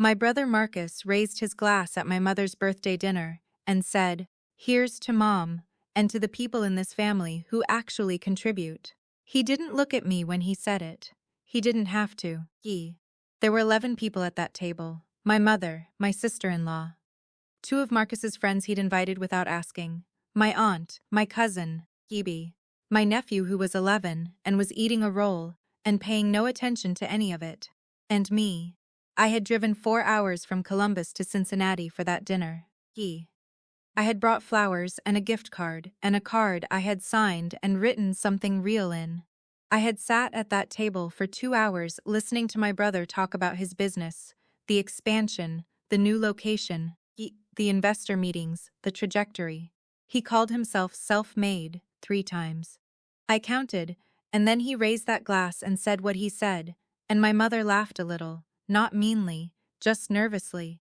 My brother Marcus raised his glass at my mother's birthday dinner and said, "Here's to Mom, and to the people in this family who actually contribute." He didn't look at me when he said it. He didn't have to. There were 11 people at that table. My mother, my sister-in-law. 2 of Marcus's friends he'd invited without asking. My aunt, my cousin, Hebe. My nephew who was 11 and was eating a roll and paying no attention to any of it. And me. I had driven 4 hours from Columbus to Cincinnati for that dinner. I had brought flowers and a gift card and a card I had signed and written something real in. I had sat at that table for 2 hours listening to my brother talk about his business, the expansion, the new location, the investor meetings, the trajectory. He called himself self-made 3 times. I counted, and then he raised that glass and said what he said, and my mother laughed a little, not meanly, just nervously,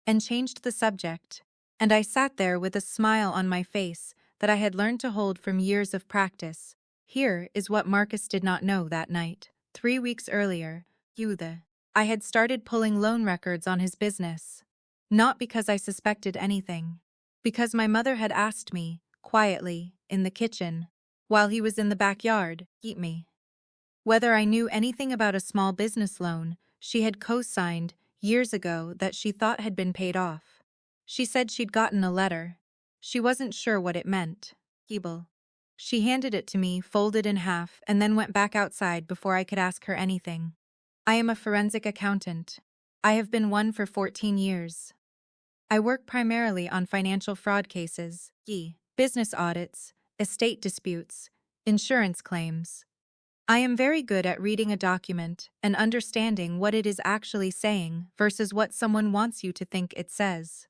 and changed the subject. And I sat there with a smile on my face that I had learned to hold from years of practice. Here is what Marcus did not know that night. 3 weeks earlier, I had started pulling loan records on his business. Not because I suspected anything. Because my mother had asked me, quietly, in the kitchen, while he was in the backyard, whether I knew anything about a small business loan she had co-signed years ago that she thought had been paid off. She said she'd gotten a letter. She wasn't sure what it meant. She handed it to me, folded in half, and then went back outside before I could ask her anything. I am a forensic accountant. I have been one for 14 years. I work primarily on financial fraud cases, business audits, estate disputes, insurance claims. I am very good at reading a document and understanding what it is actually saying versus what someone wants you to think it says.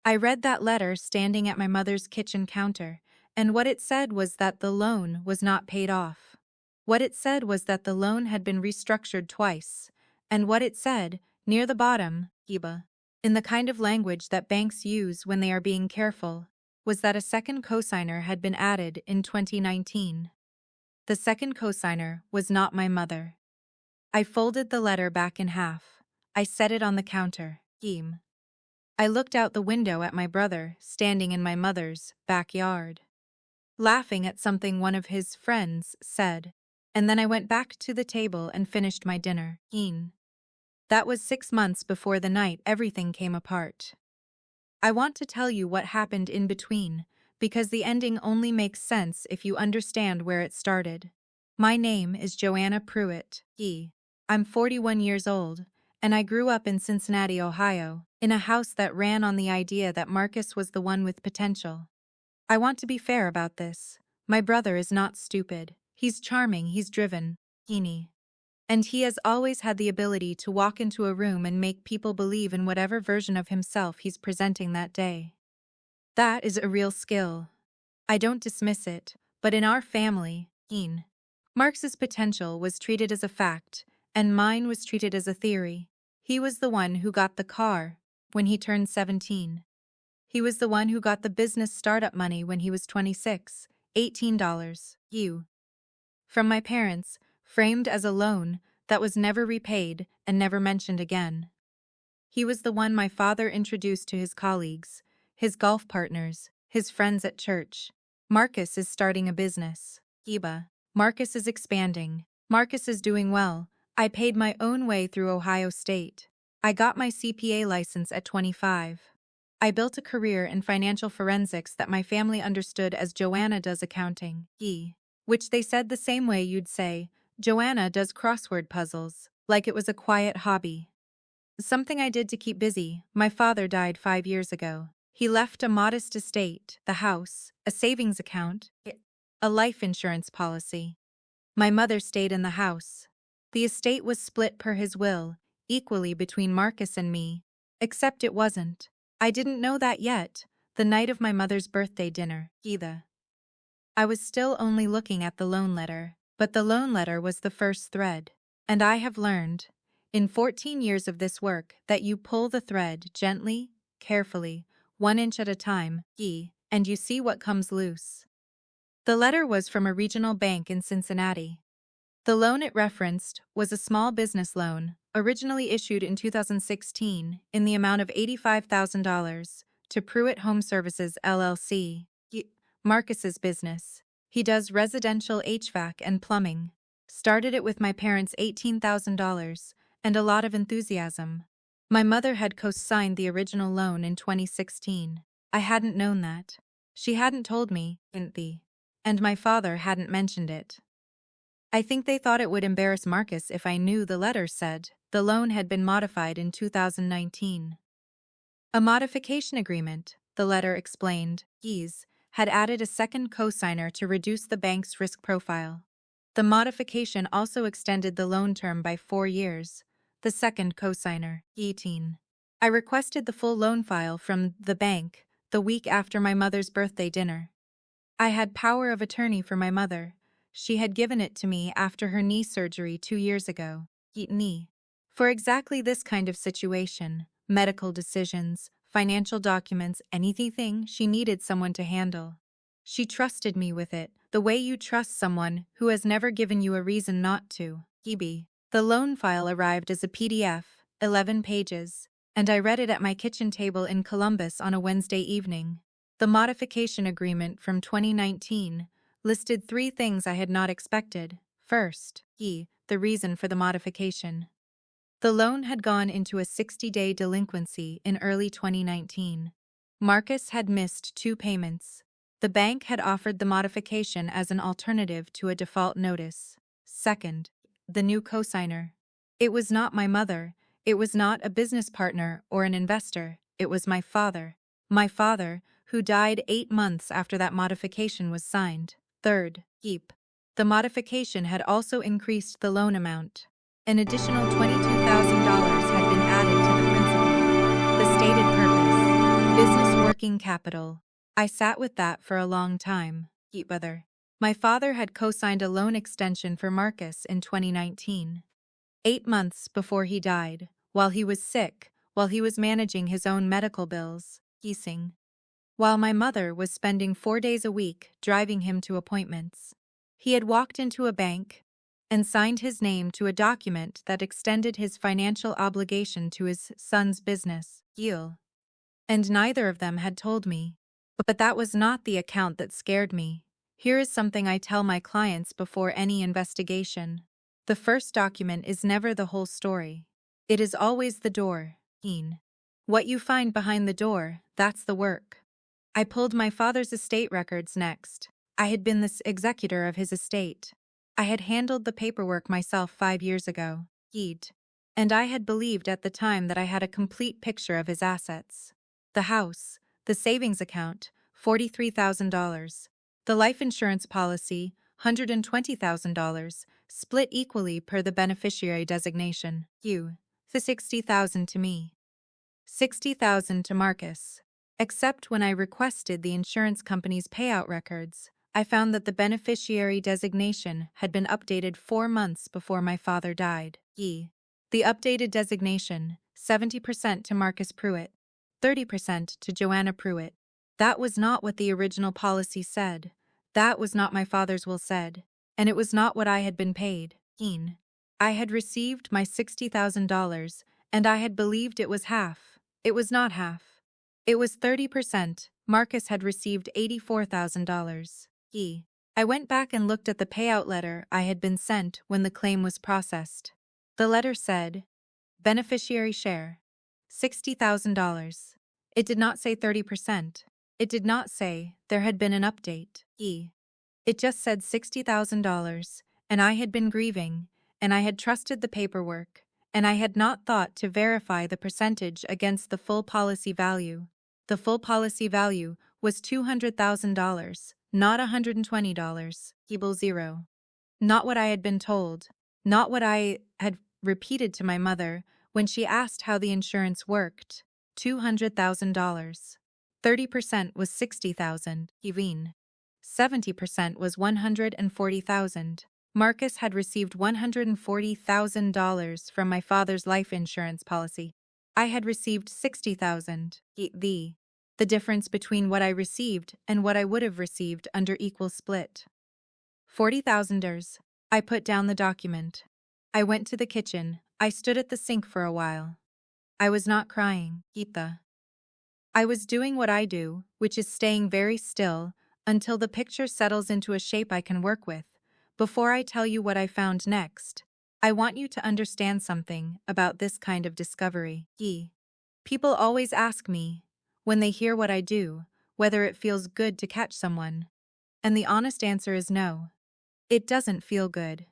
I read that letter standing at my mother's kitchen counter, and what it said was that the loan was not paid off. What it said was that the loan had been restructured twice, and what it said, near the bottom, in the kind of language that banks use when they are being careful, was that a second cosigner had been added in 2019. The second cosigner was not my mother. I folded the letter back in half. I set it on the counter. I looked out the window at my brother standing in my mother's backyard, laughing at something one of his friends said, and then I went back to the table and finished my dinner. That was 6 months before the night everything came apart. I want to tell you what happened in between, because the ending only makes sense if you understand where it started. My name is Joanna Pruitt. I'm 41 years old, and I grew up in Cincinnati, Ohio, in a house that ran on the idea that Marcus was the one with potential. I want to be fair about this. My brother is not stupid. He's charming, he's driven, and he has always had the ability to walk into a room and make people believe in whatever version of himself he's presenting that day. That is a real skill. I don't dismiss it, but in our family, Marx's potential was treated as a fact, and mine was treated as a theory. He was the one who got the car when he turned 17. He was the one who got the business startup money when he was 26, $18, from my parents, framed as a loan that was never repaid and never mentioned again. He was the one my father introduced to his colleagues, his golf partners, his friends at church. Marcus is starting a business. Marcus is expanding. Marcus is doing well. I paid my own way through Ohio State. I got my CPA license at 25. I built a career in financial forensics that my family understood as Joanna does accounting, which they said the same way you'd say, Joanna does crossword puzzles, like it was a quiet hobby. Something I did to keep busy. My father died 5 years ago. He left a modest estate, the house, a savings account, a life insurance policy. My mother stayed in the house. The estate was split per his will, equally between Marcus and me, except it wasn't. I didn't know that yet, the night of my mother's birthday dinner, either. I was still only looking at the loan letter, but the loan letter was the first thread. And I have learned, in 14 years of this work, that you pull the thread gently, carefully, 1 inch at a time, and you see what comes loose. The letter was from a regional bank in Cincinnati. The loan it referenced was a small business loan, originally issued in 2016 in the amount of $85,000 to Pruitt Home Services LLC, Marcus's business. He does residential HVAC and plumbing. Started it with my parents' $18,000 and a lot of enthusiasm. My mother had co-signed the original loan in 2016. I hadn't known that. She hadn't told me, and my father hadn't mentioned it. I think they thought it would embarrass Marcus if I knew the letter said the loan had been modified in 2019. A modification agreement, the letter explained, had added a second cosigner to reduce the bank's risk profile. The modification also extended the loan term by 4 years. The second cosigner, 18. I requested the full loan file from the bank the week after my mother's birthday dinner. I had power of attorney for my mother. She had given it to me after her knee surgery 2 years ago. Knee. For exactly this kind of situation, medical decisions, financial documents, anything she needed someone to handle. She trusted me with it, the way you trust someone who has never given you a reason not to. The loan file arrived as a PDF, 11 pages, and I read it at my kitchen table in Columbus on a Wednesday evening. The modification agreement from 2019 listed 3 things I had not expected. First, the reason for the modification. The loan had gone into a 60-day delinquency in early 2019. Marcus had missed 2 payments. The bank had offered the modification as an alternative to a default notice. Second, the new cosigner. It was not my mother. It was not a business partner or an investor. It was my father. My father, who died 8 months after that modification was signed. Third, the modification had also increased the loan amount. An additional $22,000 had been added to the principal. The stated purpose: business working capital. I sat with that for a long time. My father had co-signed a loan extension for Marcus in 2019. 8 months before he died, while he was sick, while he was managing his own medical bills, while my mother was spending 4 days a week driving him to appointments. He had walked into a bank and signed his name to a document that extended his financial obligation to his son's business, and neither of them had told me. But that was not the account that scared me. Here is something I tell my clients before any investigation. The first document is never the whole story. It is always the door. What you find behind the door, that's the work. I pulled my father's estate records next. I had been the executor of his estate. I had handled the paperwork myself 5 years ago. And I had believed at the time that I had a complete picture of his assets. The house, the savings account, $43,000. The life insurance policy, $120,000, split equally per the beneficiary designation. The $60,000 to me. $60,000 to Marcus. Except when I requested the insurance company's payout records, I found that the beneficiary designation had been updated 4 months before my father died. The updated designation, 70% to Marcus Pruitt, 30% to Joanna Pruitt. That was not what the original policy said. That was not my father's will said. And it was not what I had been paid. I had received my $60,000, and I had believed it was half. It was not half. It was 30%. Marcus had received $84,000. I went back and looked at the payout letter I had been sent when the claim was processed. The letter said, beneficiary share, $60,000. It did not say 30%. It did not say there had been an update. It just said $60,000, and I had been grieving, and I had trusted the paperwork, and I had not thought to verify the percentage against the full policy value. The full policy value was $200,000, not $120. 0. Not what I had been told, not what I had repeated to my mother when she asked how the insurance worked. $200,000. 30% was $60,000. 70% was $140,000. Marcus had received $140,000 from my father's life insurance policy. I had received $60,000. The difference between what I received and what I would have received under equal split. $40,000. I put down the document. I went to the kitchen. I stood at the sink for a while. I was not crying, Geeta. I was doing what I do, which is staying very still until the picture settles into a shape I can work with. Before I tell you what I found next, I want you to understand something about this kind of discovery. People always ask me, when they hear what I do, whether it feels good to catch someone. And the honest answer is no. It doesn't feel good.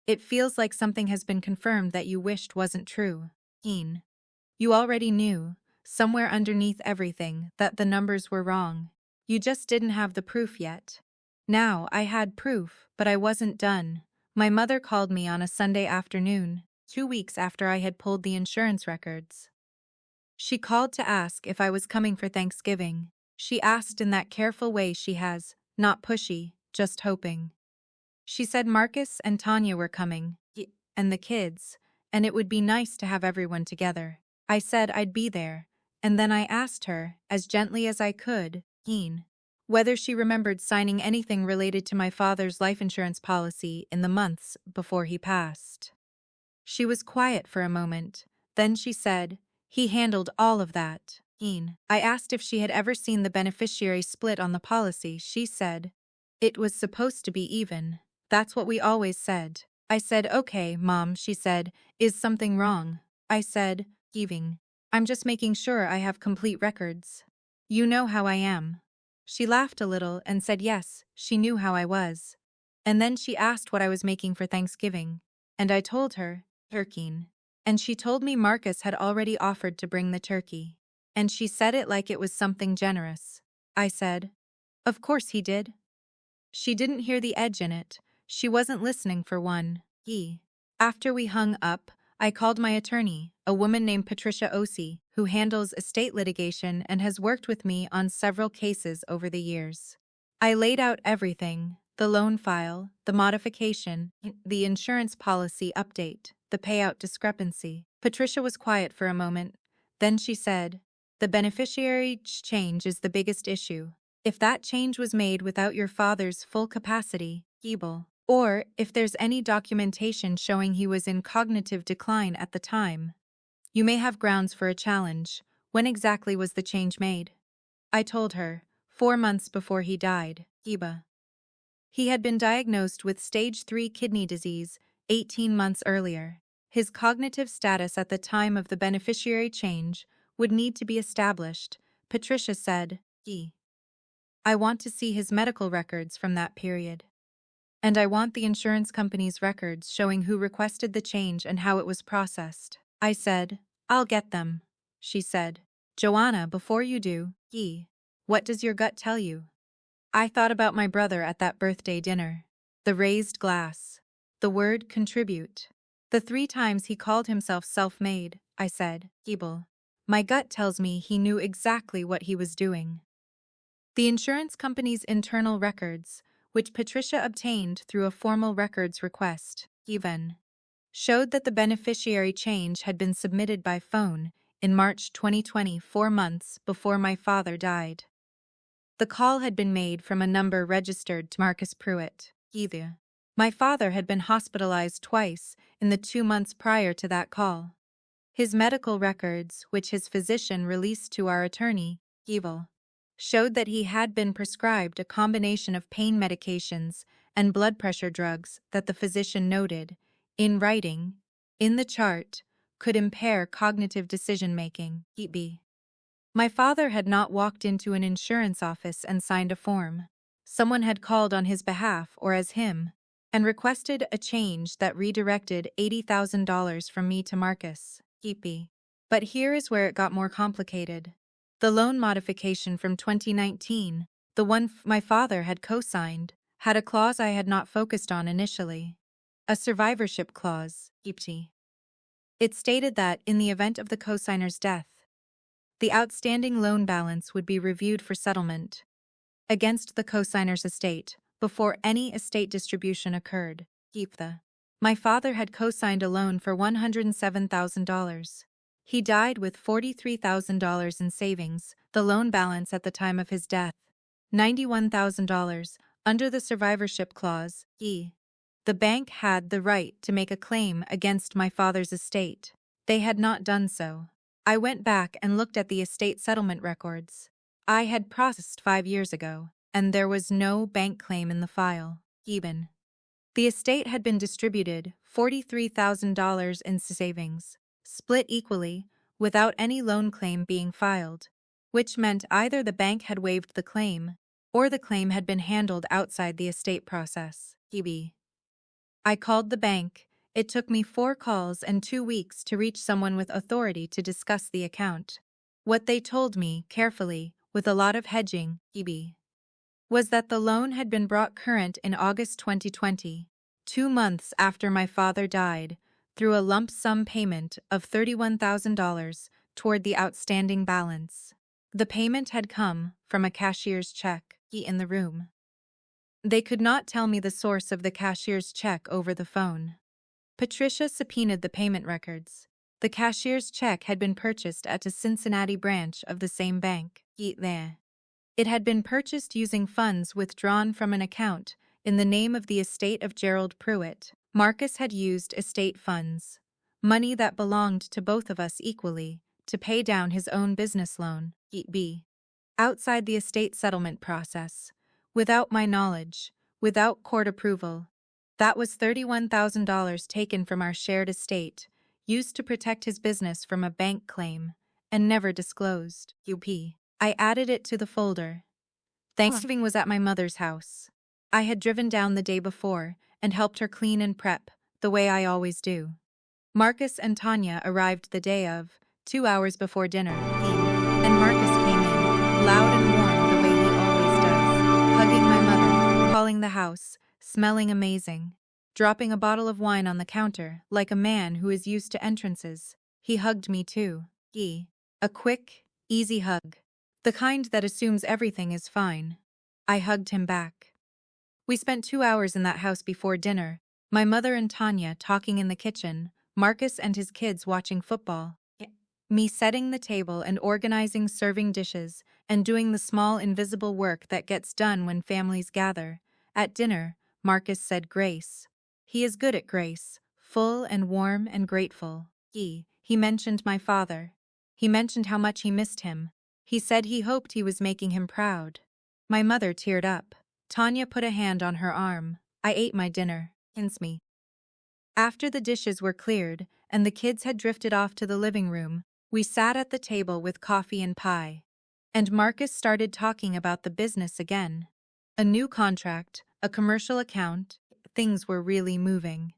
It feels like something has been confirmed that you wished wasn't true. You already knew, somewhere underneath everything, that the numbers were wrong. You just didn't have the proof yet. Now, I had proof, but I wasn't done. My mother called me on a Sunday afternoon, 2 weeks after I had pulled the insurance records. She called to ask if I was coming for Thanksgiving. She asked in that careful way she has, not pushy, just hoping. She said Marcus and Tanya were coming, and the kids, and it would be nice to have everyone together. I said I'd be there, and then I asked her, as gently as I could, whether she remembered signing anything related to my father's life insurance policy in the months before he passed. She was quiet for a moment, then she said, he handled all of that. I asked if she had ever seen the beneficiary split on the policy. She said, it was supposed to be even. That's what we always said. I said, okay, Mom, she said, is something wrong? I said, heaving. I'm just making sure I have complete records. You know how I am. She laughed a little and said yes, she knew how I was. And then she asked what I was making for Thanksgiving. And I told her, turkey. And she told me Marcus had already offered to bring the turkey. And she said it like it was something generous. I said, of course he did. She didn't hear the edge in it. She wasn't listening for one. After we hung up, I called my attorney, a woman named Patricia Ossie, who handles estate litigation and has worked with me on several cases over the years. I laid out everything: the loan file, the modification, the insurance policy update, the payout discrepancy. Patricia was quiet for a moment. Then she said, the beneficiary change is the biggest issue. If that change was made without your father's full capacity, or if there's any documentation showing he was in cognitive decline at the time, you may have grounds for a challenge. When exactly was the change made? I told her, 4 months before he died. He had been diagnosed with stage 3 kidney disease 18 months earlier. His cognitive status at the time of the beneficiary change would need to be established. Patricia said, I want to see his medical records from that period. And I want the insurance company's records showing who requested the change and how it was processed. I said, I'll get them. She said, Joanna, before you do, what does your gut tell you? I thought about my brother at that birthday dinner. The raised glass. The word contribute. The 3 times he called himself self-made. I said, my gut tells me he knew exactly what he was doing. The insurance company's internal records, which Patricia obtained through a formal records request, showed that the beneficiary change had been submitted by phone in March 2020, 4 months before my father died. The call had been made from a number registered to Marcus Pruitt. My father had been hospitalized twice in the 2 months prior to that call. His medical records, which his physician released to our attorney, showed that he had been prescribed a combination of pain medications and blood pressure drugs that the physician noted, in writing, in the chart, could impair cognitive decision-making. My father had not walked into an insurance office and signed a form. Someone had called on his behalf or as him and requested a change that redirected $80,000 from me to Marcus. But here is where it got more complicated. The loan modification from 2019, the one my father had co-signed, had a clause I had not focused on initially. A survivorship clause. It stated that, in the event of the co-signer's death, the outstanding loan balance would be reviewed for settlement against the co-signer's estate before any estate distribution occurred. My father had co-signed a loan for $107,000. He died with $43,000 in savings, the loan balance at the time of his death, $91,000, under the survivorship clause, The bank had the right to make a claim against my father's estate. They had not done so. I went back and looked at the estate settlement records. I had processed 5 years ago, and there was no bank claim in the file, even. The estate had been distributed $43,000 in savings, split equally, without any loan claim being filed, which meant either the bank had waived the claim, or the claim had been handled outside the estate process. I called the bank. It took me 4 calls and 2 weeks to reach someone with authority to discuss the account. What they told me, carefully, with a lot of hedging, was that the loan had been brought current in August 2020, 2 months after my father died, through a lump sum payment of $31,000 toward the outstanding balance. The payment had come from a cashier's check in the room. They could not tell me the source of the cashier's check over the phone. Patricia subpoenaed the payment records. The cashier's check had been purchased at a Cincinnati branch of the same bank. It had been purchased using funds withdrawn from an account in the name of the estate of Gerald Pruitt. Marcus had used estate funds, money that belonged to both of us equally, to pay down his own business loan, outside the estate settlement process, without my knowledge, without court approval. That was $31,000 taken from our shared estate, used to protect his business from a bank claim, and never disclosed. I added it to the folder. Thanksgiving was at my mother's house. I had driven down the day before and helped her clean and prep, the way I always do. Marcus and Tanya arrived the day of, 2 hours before dinner, and Marcus came in, loud and warm the way he always does, hugging my mother, calling the house, smelling amazing, dropping a bottle of wine on the counter like a man who is used to entrances. He hugged me too. A quick, easy hug. The kind that assumes everything is fine. I hugged him back. We spent 2 hours in that house before dinner, my mother and Tanya talking in the kitchen, Marcus and his kids watching football. Me setting the table and organizing serving dishes and doing the small invisible work that gets done when families gather. At dinner, Marcus said grace. He is good at grace, full and warm and grateful. He mentioned my father. He mentioned how much he missed him. He said he hoped he was making him proud. My mother teared up. Tanya put a hand on her arm. I ate my dinner. Me. After the dishes were cleared and the kids had drifted off to the living room, we sat at the table with coffee and pie. And Marcus started talking about the business again. A new contract, a commercial account, things were really moving.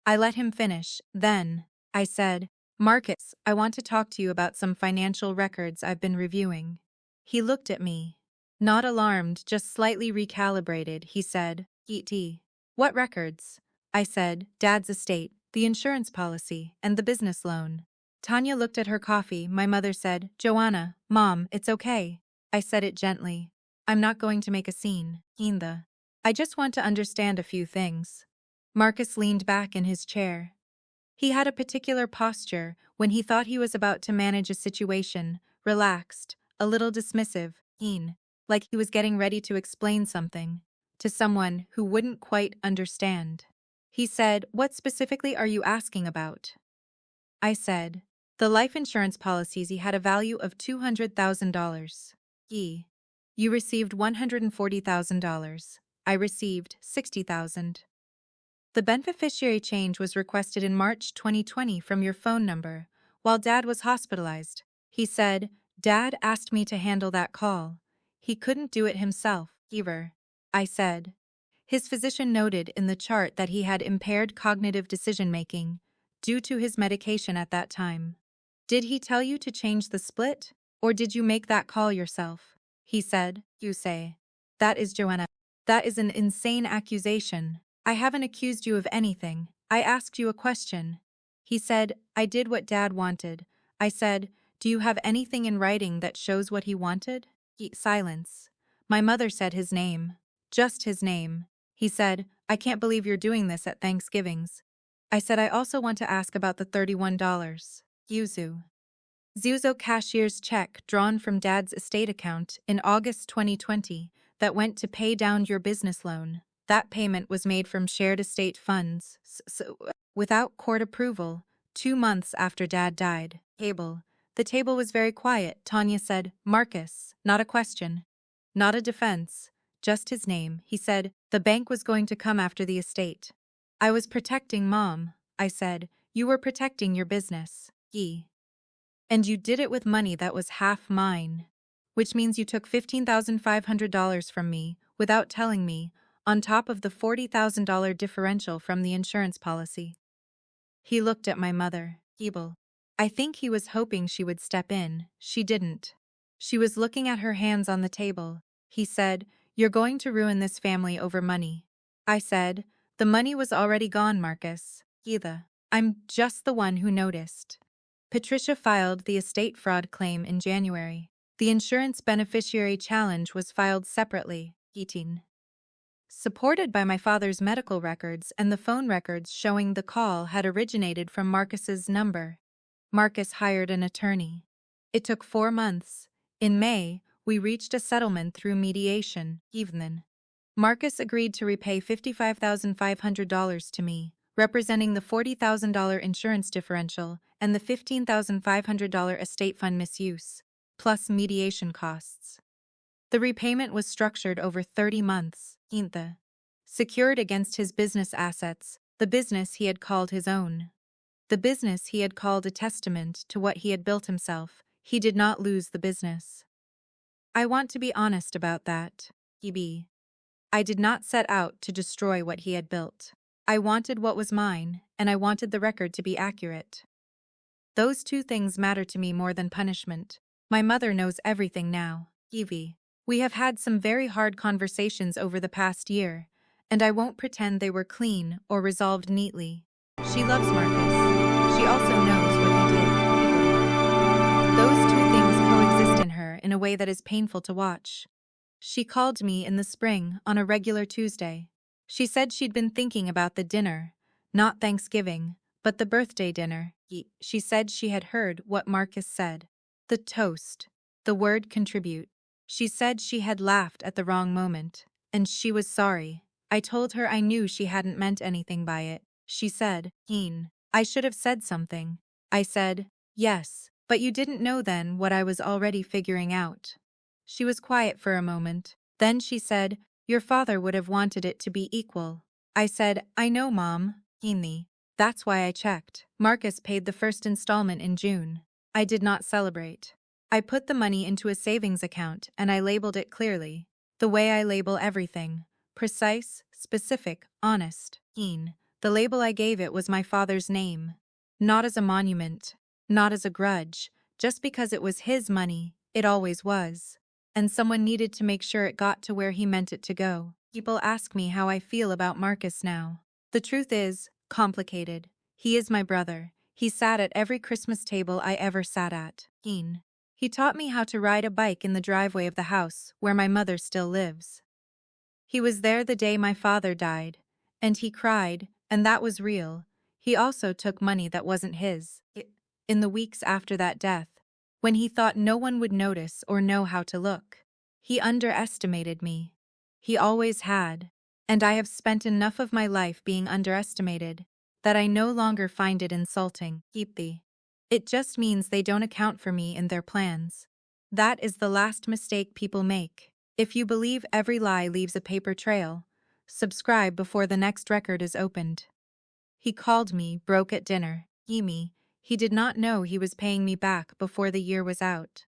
I let him finish. Then, I said, Marcus, I want to talk to you about some financial records I've been reviewing. He looked at me. Not alarmed, just slightly recalibrated, he said, E.T. What records? I said, Dad's estate, the insurance policy, and the business loan. Tanya looked at her coffee. My mother said, Joanna, Mom, it's okay. I said it gently. I'm not going to make a scene, either. I just want to understand a few things. Marcus leaned back in his chair. He had a particular posture when he thought he was about to manage a situation, relaxed, a little dismissive, like he was getting ready to explain something to someone who wouldn't quite understand. He said, What specifically are you asking about? I said, The life insurance policies he had a value of $200,000. You received $140,000. I received $60,000. The beneficiary change was requested in March 2020 from your phone number, while Dad was hospitalized. He said, Dad asked me to handle that call. He couldn't do it himself, either. I said. His physician noted in the chart that he had impaired cognitive decision-making due to his medication at that time. Did he tell you to change the split, or did you make that call yourself? He said, You say. That is Joanna. That is an insane accusation. I haven't accused you of anything. I asked you a question. He said, I did what Dad wanted. I said, Do you have anything in writing that shows what he wanted? Silence. My mother said his name. Just his name. He said, I can't believe you're doing this at Thanksgivings. I said, I also want to ask about the $31. Zuzo cashier's check drawn from Dad's estate account in August 2020 that went to pay down your business loan. That payment was made from shared estate funds, without court approval, 2 months after Dad died. Table. The table was very quiet. Tanya said, Marcus, not a question. Not a defense. Just his name. He said, the bank was going to come after the estate. I was protecting Mom, I said. You were protecting your business. And you did it with money that was half mine. Which means you took $15,500 from me, without telling me, on top of the $40,000 differential from the insurance policy. He looked at my mother, Ebel. I think he was hoping she would step in. She didn't. She was looking at her hands on the table. He said, you're going to ruin this family over money. I said, the money was already gone, Marcus. I'm just the one who noticed. Patricia filed the estate fraud claim in January. The insurance beneficiary challenge was filed separately, supported by my father's medical records and the phone records showing the call had originated from Marcus's number. Marcus hired an attorney. It took 4 months. In May, we reached a settlement through mediation. Marcus agreed to repay $55,500 to me, representing the $40,000 insurance differential and the $15,500 estate fund misuse, plus mediation costs. The repayment was structured over 30 months, secured against his business assets, the business he had called his own. The business he had called a testament to what he had built himself. He did not lose the business. I want to be honest about that, I did not set out to destroy what he had built. I wanted what was mine, and I wanted the record to be accurate. Those two things matter to me more than punishment. My mother knows everything now, We have had some very hard conversations over the past year, and I won't pretend they were clean or resolved neatly. She loves Marcus. She also knows what he did. Those two things coexist in her in a way that is painful to watch. She called me in the spring on a regular Tuesday. She said she'd been thinking about the dinner, not Thanksgiving, but the birthday dinner. She said she had heard what Marcus said. The toast. The word contribute. She said she had laughed at the wrong moment, and she was sorry. I told her I knew she hadn't meant anything by it. She said, I should have said something. I said, yes, but you didn't know then what I was already figuring out. She was quiet for a moment. Then she said, your father would have wanted it to be equal. I said, I know, Mom. That's why I checked. Marcus paid the first installment in June. I did not celebrate. I put the money into a savings account and I labeled it clearly. The way I label everything. Precise, specific, honest. The label I gave it was my father's name. Not as a monument. Not as a grudge. Just because it was his money. It always was. And someone needed to make sure it got to where he meant it to go. People ask me how I feel about Marcus now. The truth is, complicated. He is my brother. He sat at every Christmas table I ever sat at. He taught me how to ride a bike in the driveway of the house where my mother still lives. He was there the day my father died, and he cried, and that was real. He also took money that wasn't his. In the weeks after that death, when he thought no one would notice or know how to look, he underestimated me. He always had, and I have spent enough of my life being underestimated that I no longer find it insulting. It just means they don't account for me in their plans. That is the last mistake people make. If you believe every lie leaves a paper trail, subscribe before the next record is opened. He called me broke at dinner. He did not know he was paying me back before the year was out.